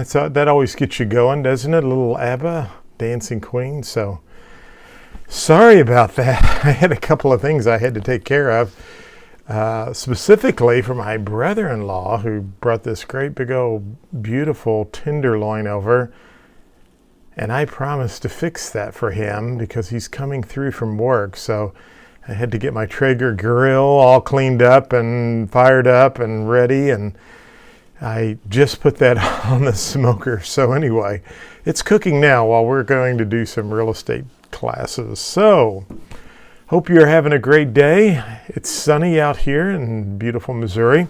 That always gets you going, doesn't it? A little ABBA, Dancing Queen. So sorry about that. I had a couple of things I had to take care of, specifically for my brother-in-law who brought this great big old beautiful tenderloin over. And I promised to fix that for him because he's coming through from work. So I had to get my Traeger grill all cleaned up and fired up and ready. And I just put that on the smoker. So anyway, it's cooking now while we're going to do some real estate classes. So hope you're having a great day. It's sunny out here in beautiful Missouri.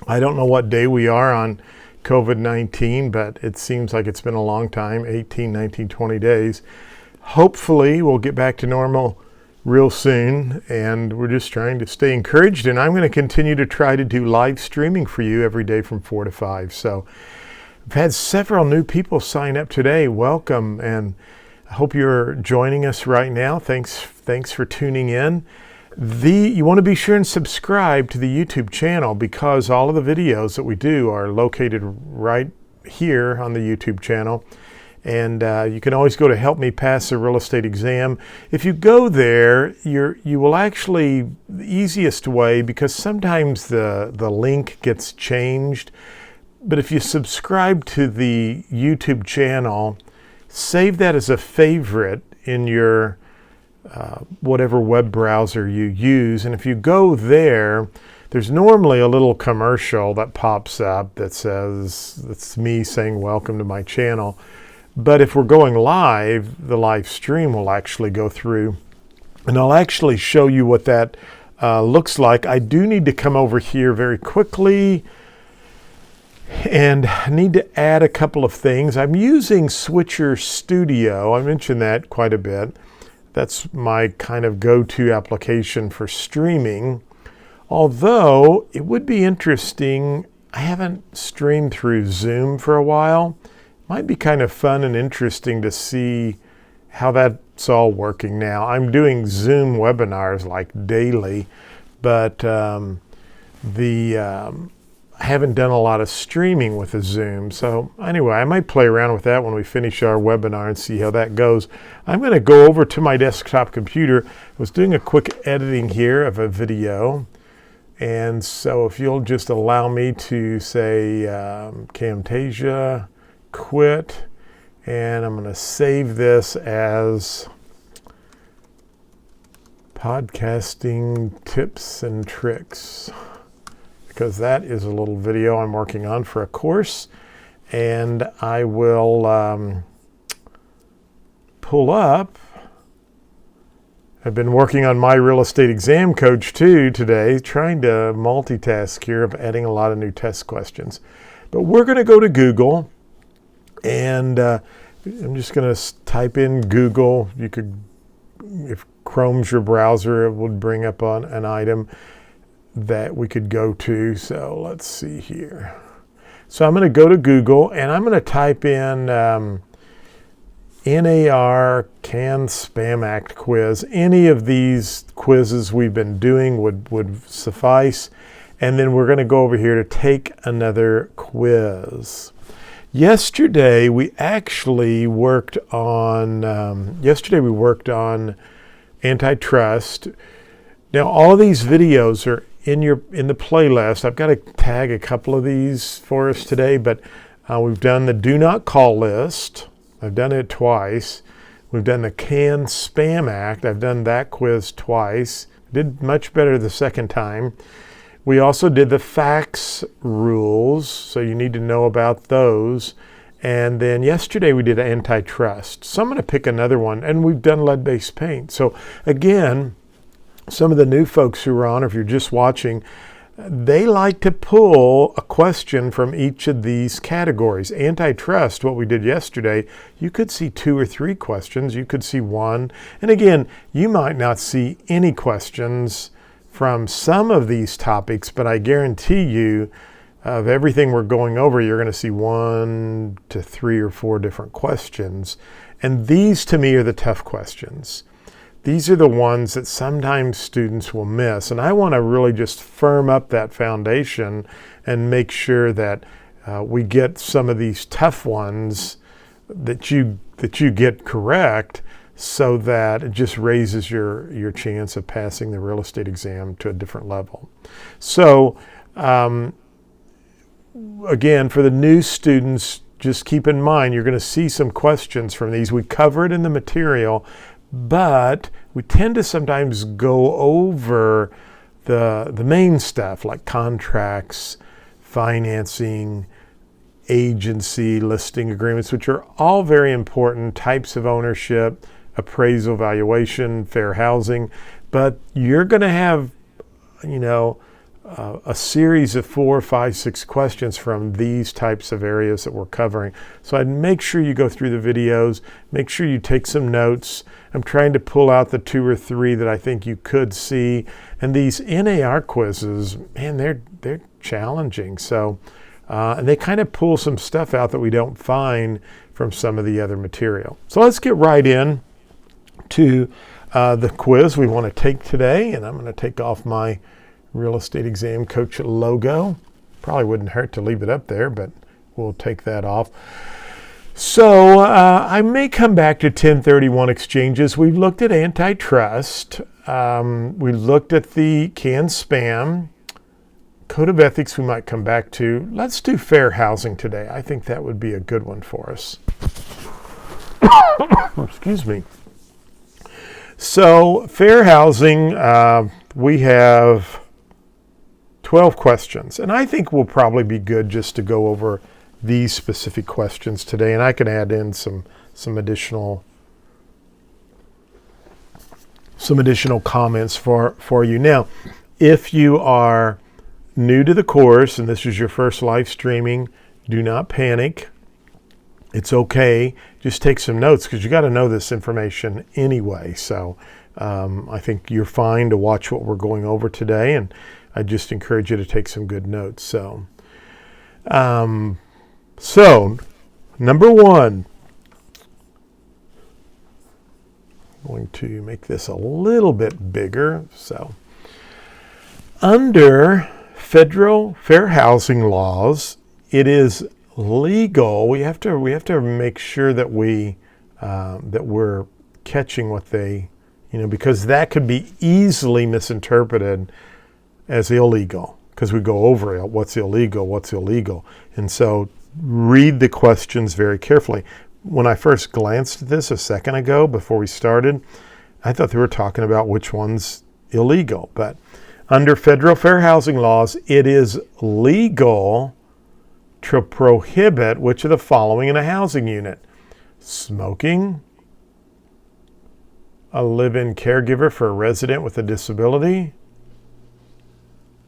I don't know what day we are on COVID-19, but it seems like it's been a long time, 18, 19, 20 days. Hopefully we'll get back to normal real soon, and we're just trying to stay encouraged, and I'm going to continue to try to do live streaming for you every day from 4 to 5. So I've had several new people sign up today. Welcome, and I hope you're joining us right now. Thanks for tuning in. You want to be sure and subscribe to the YouTube channel because all of the videos that we do are located right here on the YouTube channel. And you can always go to Help Me Pass a Real Estate Exam. If you go there, you will actually, the easiest way, because sometimes the link gets changed, but if you subscribe to the YouTube channel, save that as a favorite in your whatever web browser you use. And if you go there, there's normally a little commercial that pops up that says, it's me saying welcome to my channel. But if we're going live, the live stream will actually go through, and I'll actually show you what that looks like. I do need to come over here very quickly and need to add a couple of things. I'm using Switcher Studio. I mentioned that quite a bit. That's my kind of go-to application for streaming. Although it would be interesting, I haven't streamed through Zoom for a while. Might be kind of fun and interesting to see how that's all working now. I'm doing Zoom webinars like daily, but I haven't done a lot of streaming with the Zoom. So anyway, I might play around with that when we finish our webinar and see how that goes. I'm going to go over to my desktop computer. I was doing a quick editing here of a video. And so if you'll just allow me to say Camtasia, quit, and I'm going to save this as podcasting tips and tricks, because that is a little video I'm working on for a course. And I will pull up. I've been working on my real estate exam coach too today, trying to multitask here of adding a lot of new test questions. But we're going to go to Google. And I'm just going to type in Google. You could, if Chrome's your browser, it would bring up on an item that we could go to. So let's see here. So I'm going to go to Google and I'm going to type in NAR Can Spam Act quiz. Any of these quizzes we've been doing would suffice. And then we're going to go over here to take another quiz. Yesterday we actually worked on antitrust. Now all these videos are in the playlist. I've got to tag a couple of these for us today, but we've done the do not call list. I've done it twice. We've done the Can Spam Act. I've done that quiz twice. Did much better the second time. We also did the fax rules, so you need to know about those. And then yesterday we did antitrust. So I'm going to pick another one, and we've done lead-based paint. So again, some of the new folks who are on, or if you're just watching, they like to pull a question from each of these categories. Antitrust, what we did yesterday, you could see 2 or 3 questions. You could see 1. And again, you might not see any questions from some of these topics, but I guarantee you of everything we're going over, you're going to see 1 to 3 or 4 different questions. And these to me are the tough questions. These are the ones that sometimes students will miss. And I want to really just firm up that foundation and make sure that we get some of these tough ones that you get correct, so that it just raises your chance of passing the real estate exam to a different level. So again, for the new students, just keep in mind you're going to see some questions from these. We cover it in the material, but we tend to sometimes go over the main stuff like contracts, financing, agency, listing agreements, which are all very important, types of ownership, appraisal, valuation, fair housing. But you're going to have, a series of 4, 5, 6 questions from these types of areas that we're covering. So I'd make sure you go through the videos, make sure you take some notes. I'm trying to pull out the 2 or 3 that I think you could see. And these NAR quizzes, man, they're challenging. So, and they kind of pull some stuff out that we don't find from some of the other material. So let's get right in to the quiz we want to take today. And I'm going to take off my real estate exam coach logo. Probably wouldn't hurt to leave it up there, but we'll take that off. So I may come back to 1031 exchanges. We've looked at antitrust. We looked at the canned spam. Code of ethics we might come back to. Let's do fair housing today. I think that would be a good one for us. Excuse me. So fair housing, we have 12 questions, and I think we'll probably be good just to go over these specific questions today, and I can add in some additional comments for you. Now, if you are new to the course and this is your first live streaming, do not panic. It's okay. Just take some notes because you got to know this information anyway. So I think you're fine to watch what we're going over today, and I just encourage you to take some good notes. So, number 1, I'm going to make this a little bit bigger. So, under federal fair housing laws, it is legal. We have to make sure that that we're catching what they, because that could be easily misinterpreted as illegal, because we go over it. What's illegal. And so read the questions very carefully. When I first glanced at this a second ago before we started, I thought they were talking about which one's illegal. But under federal fair housing laws, it is legal to prohibit which of the following in a housing unit: smoking, a live-in caregiver for a resident with a disability,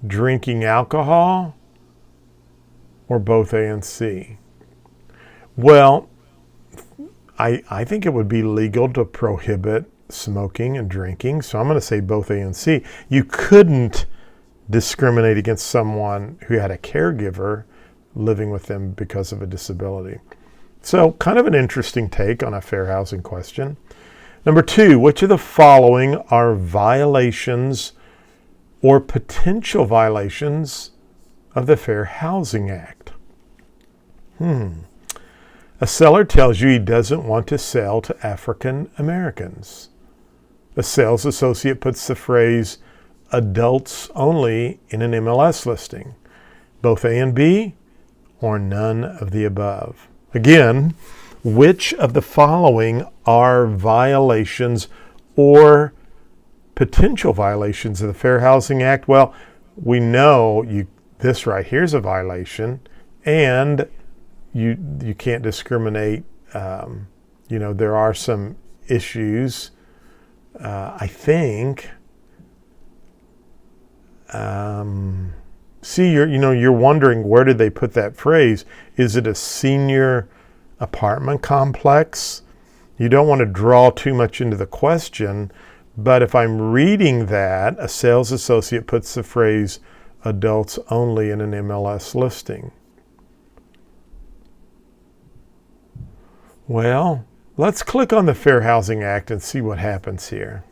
drinking alcohol, or both A and C. Well, I think it would be legal to prohibit smoking and drinking, so I'm going to say both A and C. You couldn't discriminate against someone who had a caregiver living with them because of a disability. So kind of an interesting take on a fair housing question. Number 2, which of the following are violations or potential violations of the Fair Housing Act? A seller tells you he doesn't want to sell to African Americans. A sales associate puts the phrase adults only in an MLS listing. Both A and B, or none of the above. Again, which of the following are violations or potential violations of the Fair Housing Act? Well, we know this right here's a violation, and you can't discriminate. There are some issues. I think. You're wondering, where did they put that phrase? Is it a senior apartment complex? You don't want to draw too much into the question, but if I'm reading that, a sales associate puts the phrase adults only in an MLS listing. Well, let's click on the Fair Housing Act and see what happens here.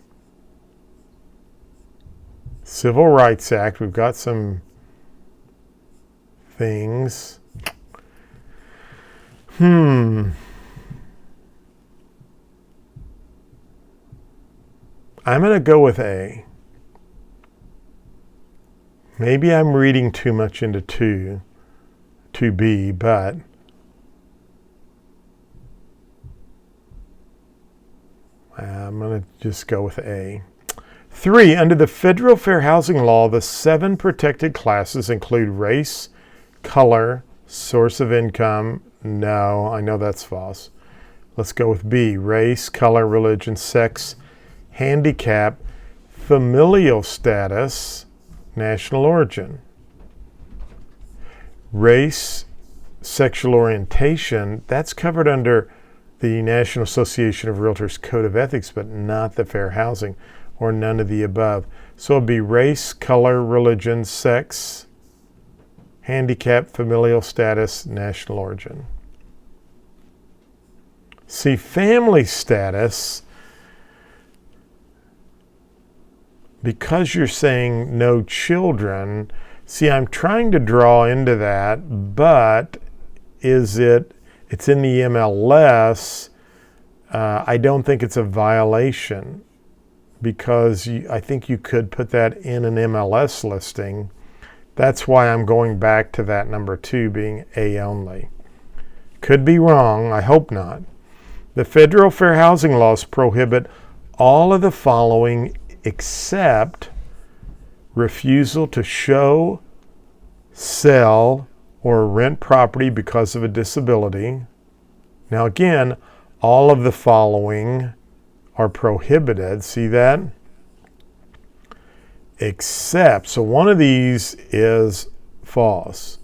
Civil Rights Act, we've got some things. I'm going to go with A. Maybe I'm reading too much into 2B, but I'm going to just go with A. 3, under the Federal Fair Housing Law, the 7 protected classes include race, color, source of income. No, I know that's false. Let's go with B, race, color, religion, sex, handicap, familial status, national origin. Race, sexual orientation, that's covered under the National Association of Realtors Code of Ethics, but not the Fair Housing, or none of the above. So it'd be race, color, religion, sex, handicap, familial status, national origin. See, family status, because you're saying no children, see, I'm trying to draw into that, but it's in the MLS. I don't think it's a violation, because I think you could put that in an MLS listing. That's why I'm going back to that number 2 being A only. Could be wrong, I hope not. The Federal Fair Housing Laws prohibit all of the following except refusal to show, sell, or rent property because of a disability. Now again, all of the following are prohibited. See that? Except, so one of these is false.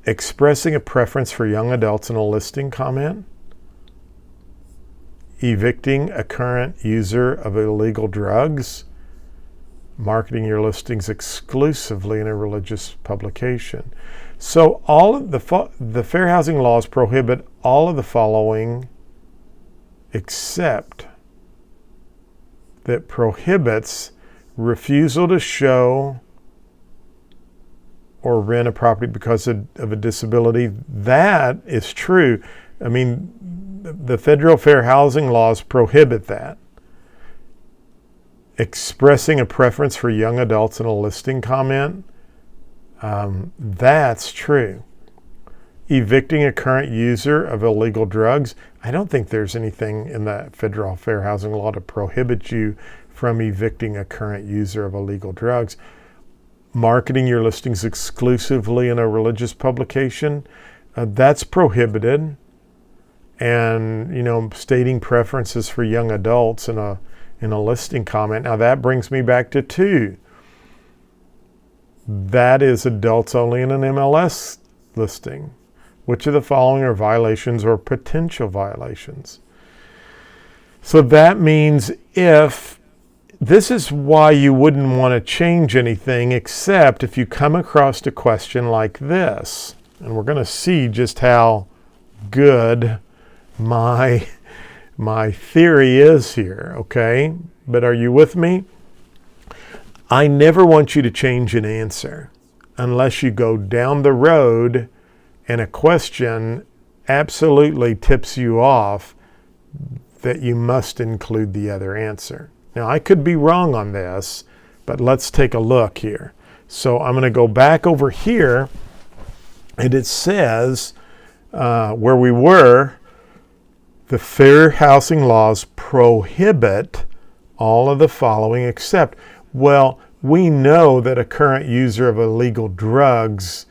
Expressing a preference for young adults in a listing comment. Evicting a current user of illegal drugs. Marketing your listings exclusively in a religious publication. So all of the Fair Housing Laws prohibit all of the following except that prohibits refusal to show or rent a property because of a disability. That is true. I mean, the Federal Fair Housing Laws prohibit that. Expressing a preference for young adults in a listing comment, that's true. Evicting a current user of illegal drugs, I don't think there's anything in the Federal Fair Housing Law to prohibit you from evicting a current user of illegal drugs. Marketing your listings exclusively in a religious publication, that's prohibited. And, stating preferences for young adults in a listing comment. Now that brings me back to 2. That is adults only in an MLS listing. Which of the following are violations or potential violations? So that means this is why you wouldn't want to change anything except if you come across a question like this. And we're going to see just how good my theory is here, okay? But are you with me? I never want you to change an answer unless you go down the road and a question absolutely tips you off that you must include the other answer. Now, I could be wrong on this, but let's take a look here. So I'm going to go back over here, and it says where we were, the Fair Housing Laws prohibit all of the following except. Well, we know that a current user of illegal drugs,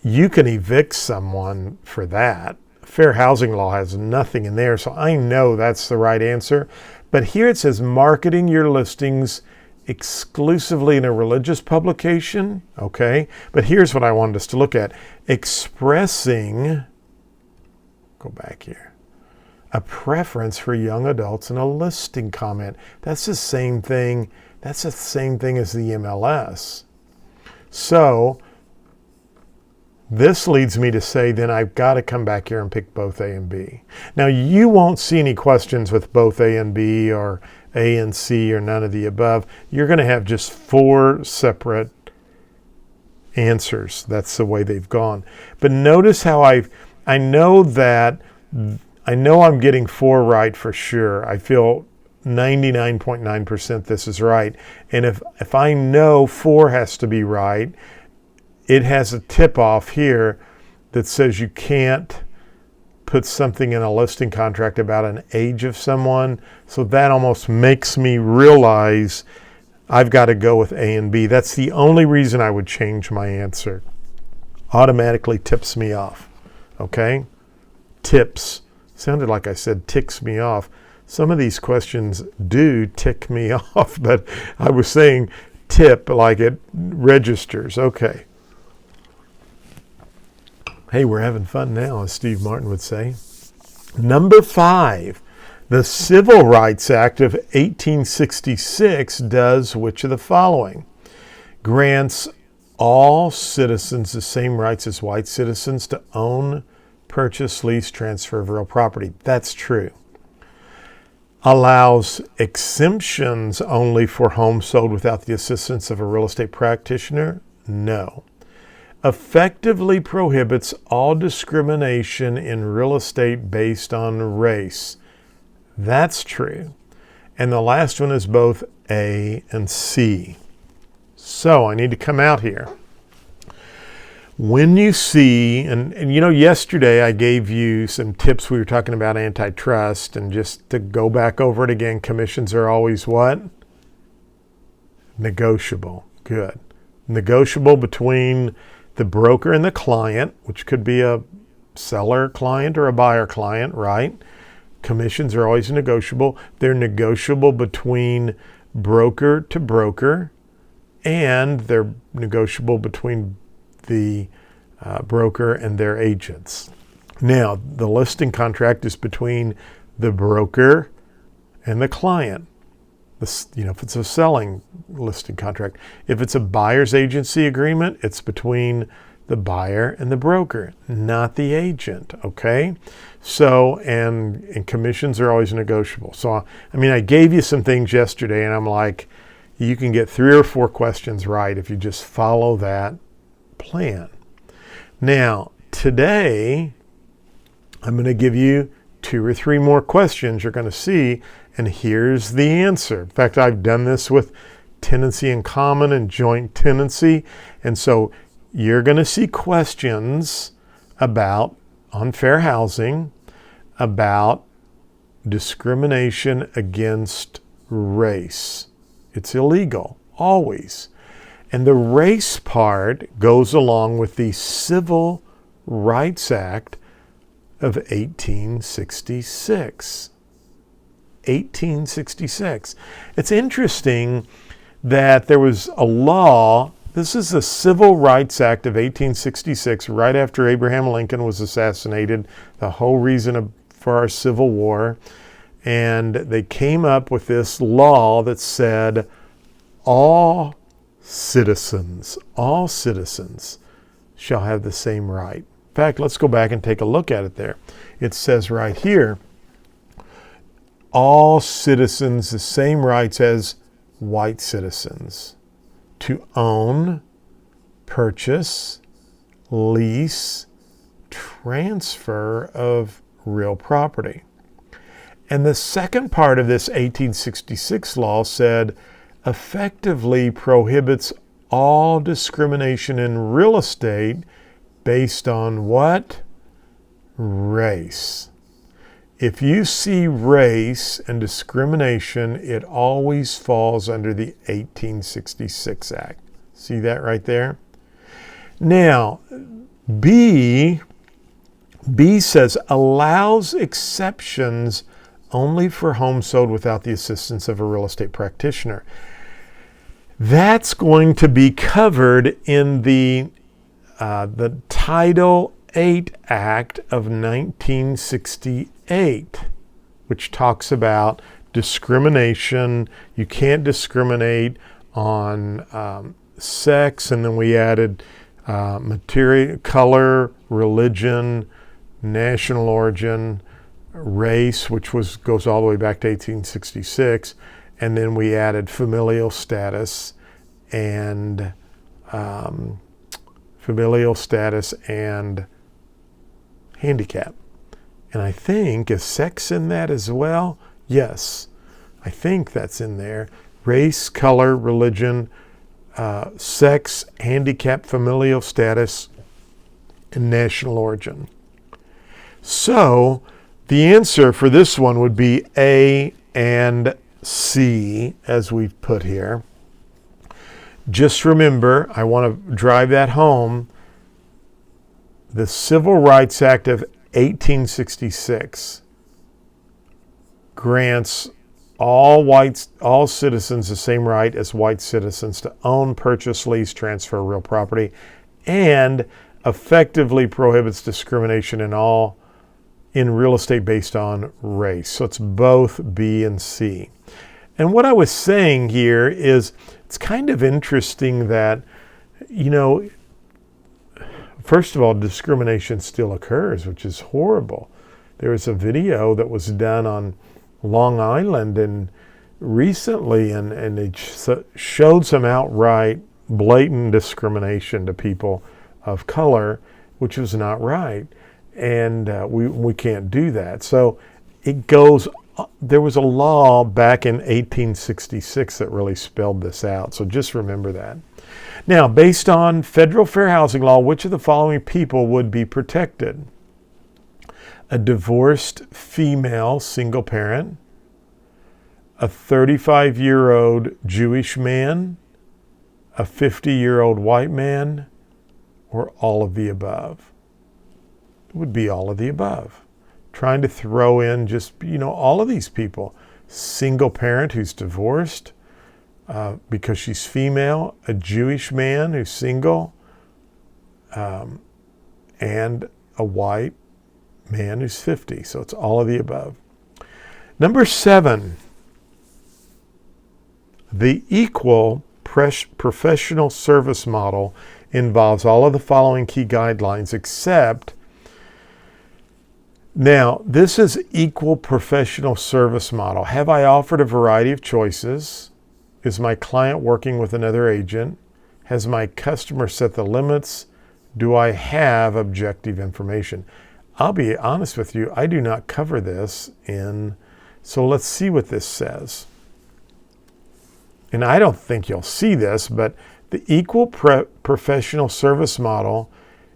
you can evict someone for that. Fair Housing Law has nothing in there, so I know that's the right answer. But here it says marketing your listings exclusively in a religious publication, okay? But here's what I wanted us to look at. Expressing, go back here, a preference for young adults in a listing comment. That's the same thing. That's the same thing as the MLS. So this leads me to say, then I've got to come back here and pick both A and B. Now, you won't see any questions with both A and B or A and C or none of the above. You're going to have just 4 separate answers. That's the way they've gone. But notice how I know I'm getting 4 right for sure. I feel 99.9% this is right. And if I know 4 has to be right, it has a tip off here that says you can't put something in a listing contract about an age of someone. So that almost makes me realize I've got to go with A and B. That's the only reason I would change my answer. Automatically tips me off. Okay? Tips. Sounded like I said ticks me off. Some of these questions do tick me off, but I was saying tip like it registers. Okay. Hey, we're having fun now, as Steve Martin would say. Number 5, the Civil Rights Act of 1866 does which of the following? Grants all citizens the same rights as white citizens to own, purchase, lease, transfer of real property. That's true. Allows exemptions only for homes sold without the assistance of a real estate practitioner? No. Effectively prohibits all discrimination in real estate based on race. That's true. And the last one is both A and C. So I need to come out here. When you see, and yesterday I gave you some tips. We were talking about antitrust, and just to go back over it again, commissions are always what? Negotiable. Good. Negotiable between the broker and the client, which could be a seller client or a buyer client, right? Commissions are always negotiable. They're negotiable between broker to broker, and they're negotiable between the broker and their agents. Now, the listing contract is between the broker and the client. If it's a selling listing contract. If it's a buyer's agency agreement, it's between the buyer and the broker, not the agent, okay? So, and commissions are always negotiable. So, I gave you some things yesterday, and I'm like, you can get 3 or 4 questions right if you just follow that plan. Now, today, I'm going to give you 2 or 3 more questions you're going to see, and here's the answer. In fact, I've done this with tenancy in common and joint tenancy, and so you're going to see questions about unfair housing, about discrimination against race. It's illegal, always. And the race part goes along with the Civil Rights Act of 1866. 1866. It's interesting that there was a law. This is the Civil Rights Act of 1866, right after Abraham Lincoln was assassinated, the whole reason for our Civil War. And they came up with this law that said all citizens shall have the same right. In fact, let's go back and take a look at it there. It says right here, all citizens the same rights as white citizens to own, purchase, lease, transfer of real property. And the second part of this 1866 law said, effectively prohibits all discrimination in real estate based on what? Race. If you see race and discrimination, it always falls under the 1866 Act. See that right there? Now, B says allows exceptions only for homes sold without the assistance of a real estate practitioner. That's going to be covered in the Title VIII Act of 1968, which talks about discrimination. You can't discriminate on sex, and then we added material, color, religion, national origin, race, which goes all the way back to 1866, and then we added familial status and familial status, and handicap. And I think, is sex in that as well? Yes, I think that's in there. Race, color, religion, sex, handicap, familial status, and national origin. So the answer for this one would be A and C, as we've put here. Just remember, I want to drive that home. The Civil Rights Act of 1866 grants all citizens the same right as white citizens to own, purchase, lease, transfer real property, and effectively prohibits discrimination in real estate based on race. So it's both B and C. And what I was saying here is it's kind of interesting that, first of all, discrimination still occurs, which is horrible. There was a video that was done on Long Island and recently, and it showed some outright blatant discrimination to people of color, which was not right. And we can't do that. So there was a law back in 1866 that really spelled this out. So just remember that. Now, based on federal fair housing law, which of the following people would be protected? A divorced female single parent, a 35-year-old Jewish man, a 50-year-old white man, or all of the above? It would be all of the above. Trying to throw in just, all of these people. Single parent who's divorced because she's female, a Jewish man who's single, and a white man who's 50. So it's all of the above. Number 7, the equal professional service model involves all of the following key guidelines except, now this is equal professional service model. Have I offered a variety of choices? Is my client working with another agent? Has my customer set the limits? Do I have objective information? I'll be honest with you, I do not cover this so let's see what this says. And I don't think you'll see this, but the equal professional service model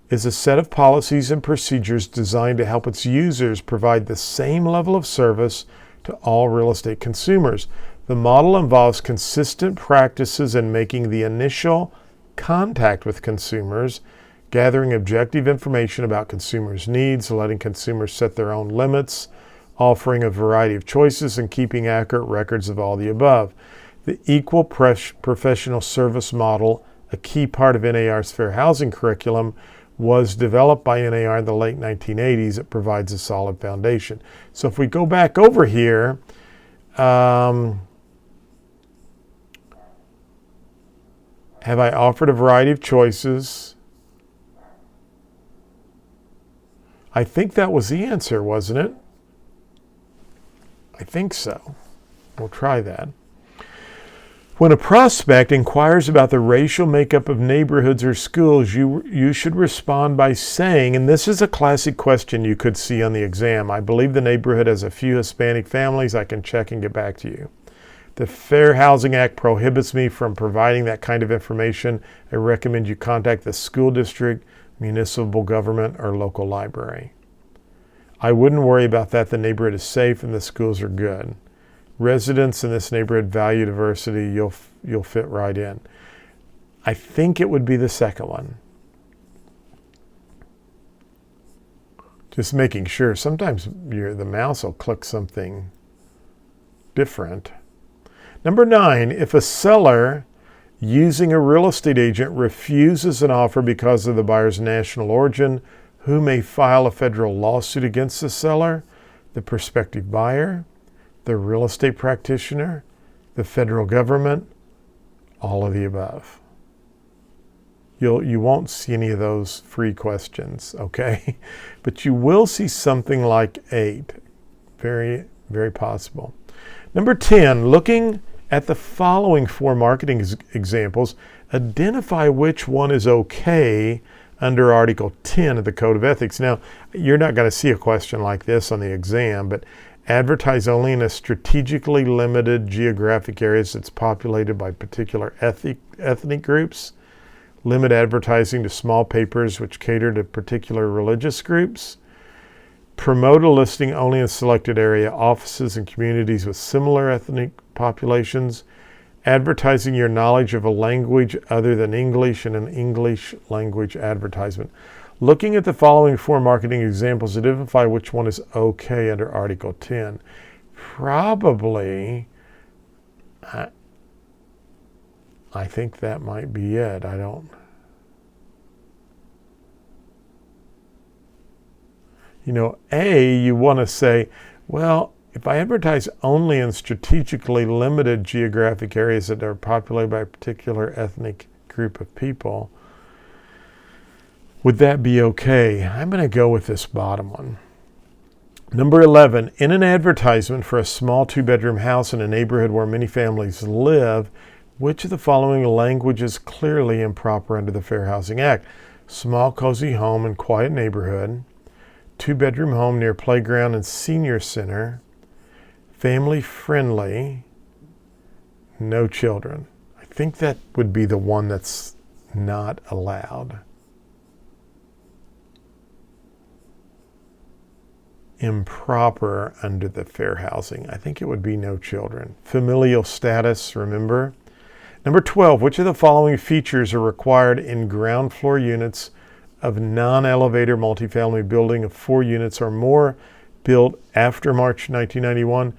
is a set of policies and procedures designed to help its users provide the same level of service to all real estate consumers. The model involves consistent practices in making the initial contact with consumers, gathering objective information about consumers' needs, letting consumers set their own limits, offering a variety of choices, and keeping accurate records of all the above. The equal professional service model, a key part of NAR's fair housing curriculum, was developed by NAR in the late 1980s. It provides a solid foundation. So if we go back over here, have I offered a variety of choices? I think that was the answer, wasn't it? I think so. We'll try that. When a prospect inquires about the racial makeup of neighborhoods or schools, you should respond by saying, and this is a classic question you could see on the exam, I believe the neighborhood has a few Hispanic families. I can check and get back to you. The Fair Housing Act prohibits me from providing that kind of information. I recommend you contact the school district, municipal government, or local library. I wouldn't worry about that. The neighborhood is safe and the schools are good. Residents in this neighborhood value diversity. You'll fit right in. I think it would be the second one. Just making sure. Sometimes the mouse will click something different. Number 9, if a seller using a real estate agent refuses an offer because of the buyer's national origin, who may file a federal lawsuit against the seller? The prospective buyer, the real estate practitioner, the federal government, all of the above. You won't see any of those free questions, okay? But you will see something like 8. Very, very possible. Number 10, looking at the following 4 marketing examples, identify which one is okay under Article 10 of the Code of Ethics. Now, you're not going to see a question like this on the exam, but advertise only in a strategically limited geographic areas that's populated by particular ethnic groups. Limit advertising to small papers which cater to particular religious groups. Promote a listing only in selected area offices and communities with similar ethnic populations. Advertising your knowledge of a language other than English in an English language advertisement. Looking at the following 4 marketing examples, identify which one is okay under Article 10. Probably, I think that might be it. You want to say, well, if I advertise only in strategically limited geographic areas that are populated by a particular ethnic group of people, would that be okay? I'm going to go with this bottom one. Number 11, in an advertisement for a small 2-bedroom house in a neighborhood where many families live, which of the following language is clearly improper under the Fair Housing Act? Small, cozy home in quiet neighborhood, 2-bedroom home near playground and senior center, family friendly, no children. I think that would be the one that's not allowed. Improper under the Fair Housing. I think it would be no children. Familial status, remember? Number 12, which of the following features are required in ground floor units of non-elevator multifamily building of 4 units or more built after March 1991?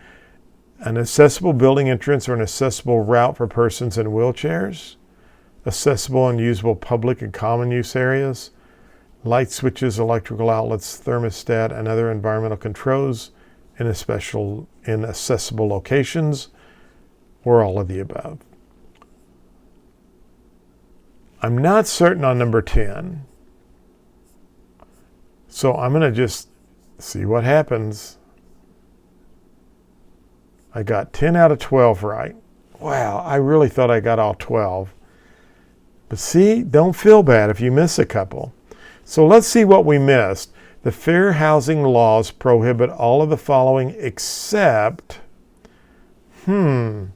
An accessible building entrance or an accessible route for persons in wheelchairs? Accessible and usable public and common use areas? Light switches, electrical outlets, thermostat, and other environmental controls in accessible locations, or all of the above. I'm not certain on number 10. So I'm going to just see what happens. I got 10 out of 12 right. Wow, I really thought I got all 12. But see, don't feel bad if you miss a couple. So let's see what we missed. The fair housing laws prohibit all of the following except, well,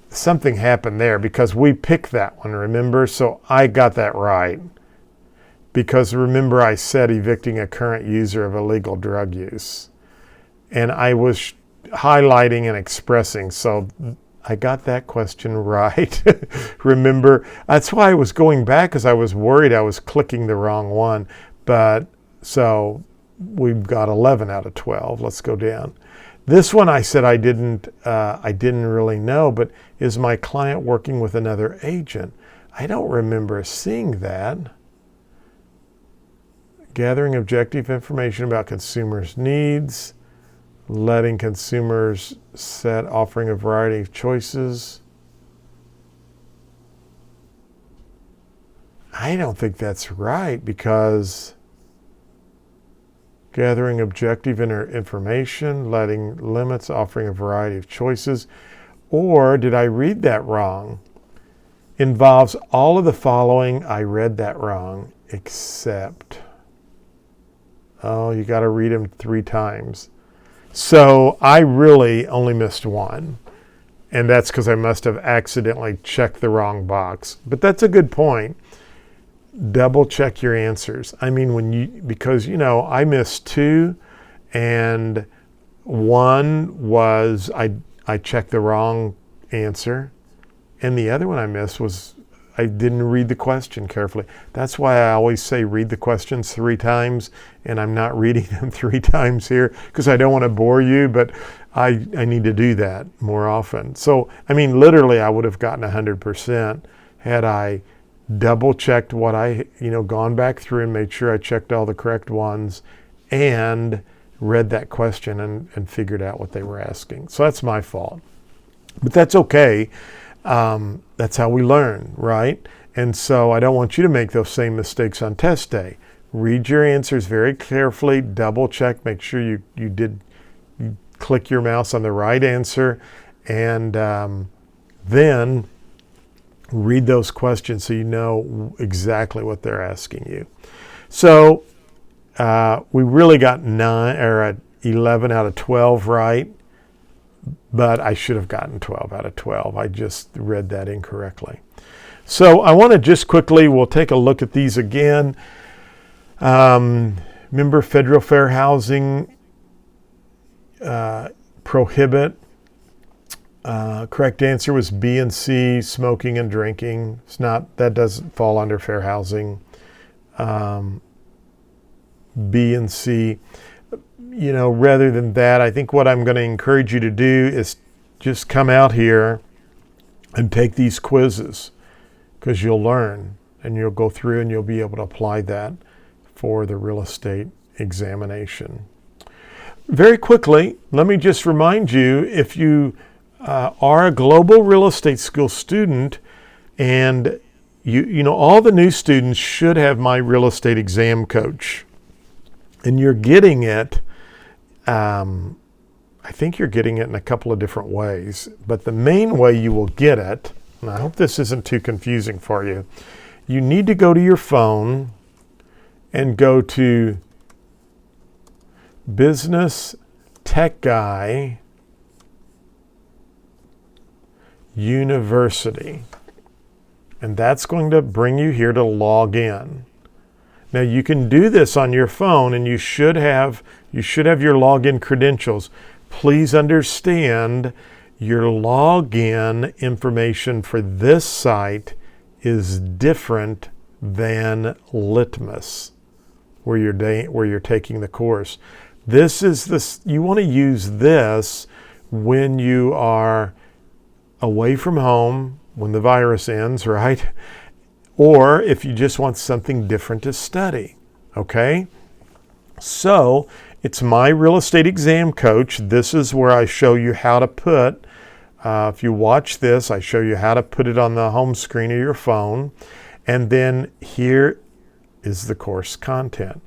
something happened there because we picked that one, remember? So I got that right. Because remember I said evicting a current user of illegal drug use. And I was highlighting and expressing, so I got that question right. Remember, that's why I was going back because I was worried I was clicking the wrong one. But so we've got 11 out of 12. Let's go down. This one I said I didn't really know, but is my client working with another agent? I don't remember seeing that. Gathering objective information about consumers' needs, letting consumers set, offering a variety of choices. I don't think that's right because gathering objective information, letting limits, offering a variety of choices. Or did I read that wrong? Involves all of the following. I read that wrong, except. Oh, you got to read them 3 times. So I really only missed one. And that's because I must have accidentally checked the wrong box. But that's a good point. Double check your answers. I mean, because I missed 2 and one was I checked the wrong answer. And the other one I missed was I didn't read the question carefully. That's why I always say read the questions 3 times, and I'm not reading them 3 times here because I don't want to bore you, but I need to do that more often. So, literally I would have gotten 100% had I double checked what gone back through and made sure I checked all the correct ones and read that question and figured out what they were asking. So that's my fault. But that's okay. That's how we learn, right? And so I don't want you to make those same mistakes on test day. Read your answers very carefully, double check, make sure you click your mouse on the right answer, and then Read those questions so you know exactly what they're asking you. So we really got 11 out of 12 right, but I should have gotten 12 out of 12. I just read that incorrectly. So I want to just quickly, we'll take a look at these again. Remember, federal fair housing prohibit. Correct answer was B and C, smoking and drinking. It's not, that doesn't fall under fair housing. B and C. You know, rather than that, I think what I'm going to encourage you to do is just come out here and take these quizzes, because you'll learn and you'll go through and you'll be able to apply that for the real estate examination. Very quickly, let me just remind you, if you are a global real estate school student, and you know, all the new students should have my real estate exam coach, and you're getting it. I think you're getting it in a couple of different ways, but the main way you will get it, and I hope this isn't too confusing for you, you need to go to your phone and go to Business Tech Guy University. And that's going to bring you here to log in. Now you can do this on your phone, and you should have your login credentials. Please understand, your login information for this site is different than Litmus, where you're taking the course. You want to use this when you are away from home, when the virus ends, right? Or if you just want something different to study, okay? So it's my real estate exam coach. This is where I show you how to put, if you watch this, I show you how to put it on the home screen of your phone. And then here is the course content.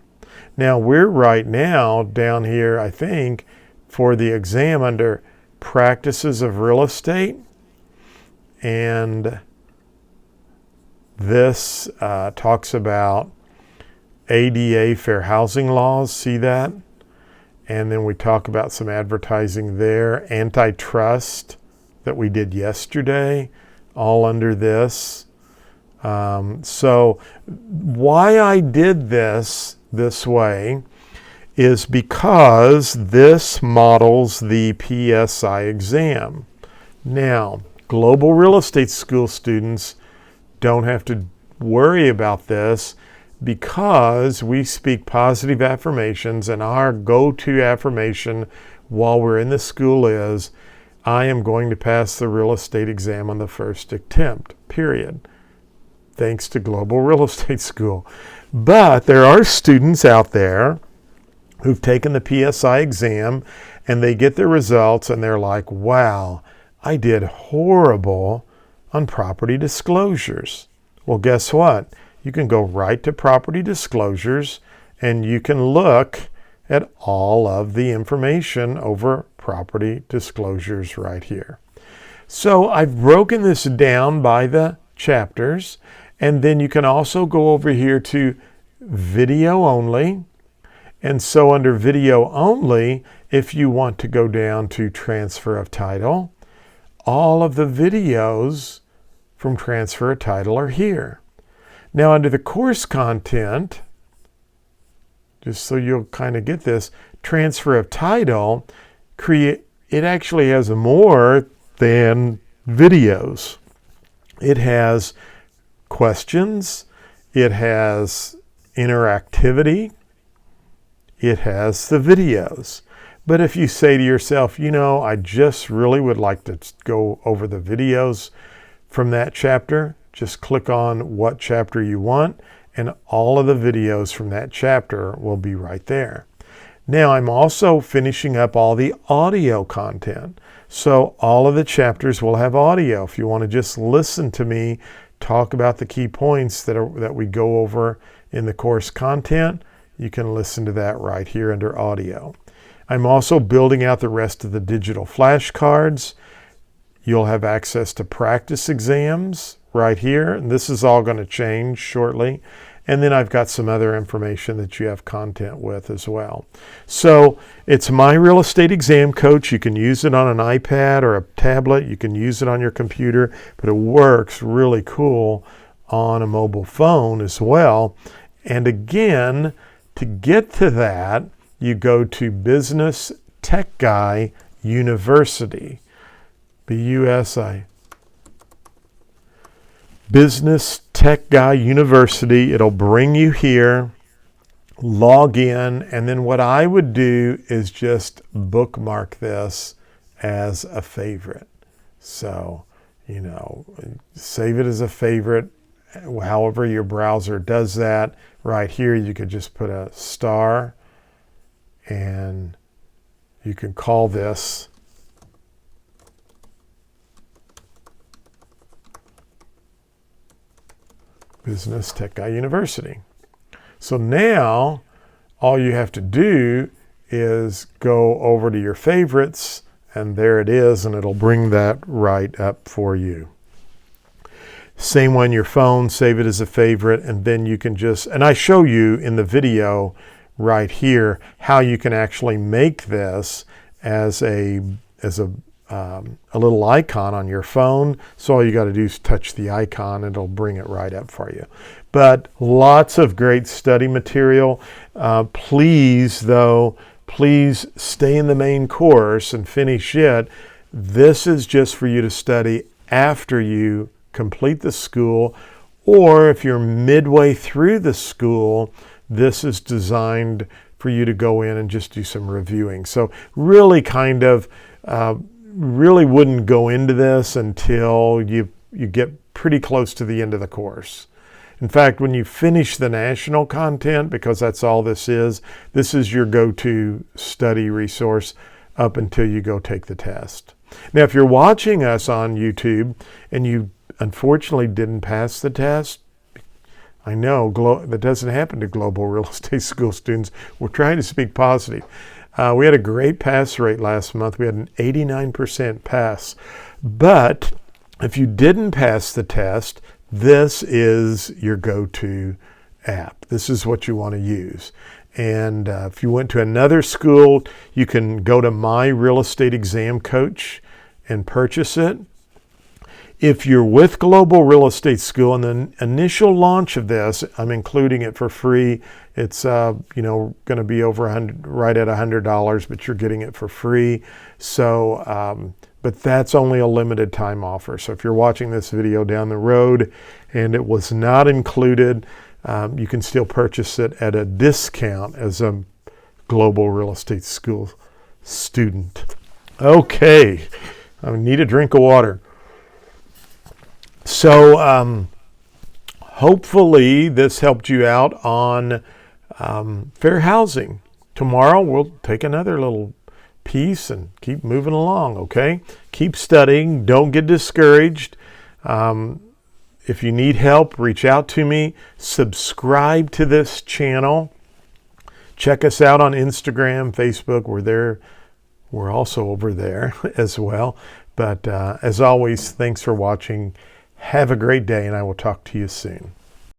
Now we're right now down here, I think, for the exam under Practices of Real Estate. And this talks about ADA fair housing laws. See that? And then we talk about some advertising there. Antitrust that we did yesterday, all under this. So why I did this way is because this models the PSI exam. Now, global real estate school students don't have to worry about this, because we speak positive affirmations, and our go-to affirmation while we're in the school is, I am going to pass the real estate exam on the first attempt, period. Thanks to Global Real Estate School. But there are students out there who've taken the PSI exam, and they get their results and they're like, wow, I did horrible on property disclosures. Well, guess what? You can go right to property disclosures, and you can look at all of the information over property disclosures right here. So I've broken this down by the chapters, and then you can also go over here to video only. And so under video only, if you want to go down to transfer of title, all of the videos from transfer of title are here. Now under the course content, just so you'll kind of get this, transfer of title, it actually has more than videos. It has questions, it has interactivity, it has the videos. But if you say to yourself, you know, I just really would like to go over the videos from that chapter, just click on what chapter you want, and all of the videos from that chapter will be right there. Now I'm also finishing up all the audio content. So all of the chapters will have audio. If you want to just listen to me talk about the key points that we go over in the course content, you can listen to that right here under audio. I'm also building out the rest of the digital flashcards. You'll have access to practice exams right here. And this is all going to change shortly. And then I've got some other information that you have content with as well. So it's My Real Estate Exam Coach. You can use it on an iPad or a tablet. You can use it on your computer, but it works really cool on a mobile phone as well. And again, to get to that, you go to Business Tech Guy University. BUSI. Business Tech Guy University. It'll bring you here, log in, and then what I would do is just bookmark this as a favorite. So, save it as a favorite. However your browser does that. Right here, you could just put a star, and you can call this Business Tech Guy University. So now all you have to do is go over to your favorites, and there it is, and it'll bring that right up for you. Same on your phone, save it as a favorite, and then you can just, and I show you in the video right here how you can actually make this as a little icon on your phone. So all you got to do is touch the icon and it'll bring it right up for you. But lots of great study material. Please stay in the main course and finish it. This is just for you to study after you complete the school, or if you're midway through the school, this is designed for you to go in and just do some reviewing. So really really wouldn't go into this until you get pretty close to the end of the course. In fact, when you finish the national content, because that's all this is your go-to study resource up until you go take the test. Now, if you're watching us on YouTube and you unfortunately didn't pass the test, I know that doesn't happen to Global Real Estate School students. We're trying to speak positive. We had a great pass rate last month. We had an 89% pass. But if you didn't pass the test, this is your go-to app. This is what you want to use. And if you went to another school, you can go to My Real Estate Exam Coach and purchase it. If you're with Global Real Estate School, in the initial launch of this, I'm including it for free. It's going to be over right at $100, but you're getting it for free. So, but that's only a limited time offer. So if you're watching this video down the road and it was not included, you can still purchase it at a discount as a Global Real Estate School student. Okay, I need a drink of water. So hopefully this helped you out on fair housing. Tomorrow we'll take another little piece and keep moving along, okay? Keep studying. Don't get discouraged. If you need help, reach out to me. Subscribe to this channel. Check us out on Instagram, Facebook. We're there. We're also over there as well. But as always, thanks for watching. Have a great day, and I will talk to you soon.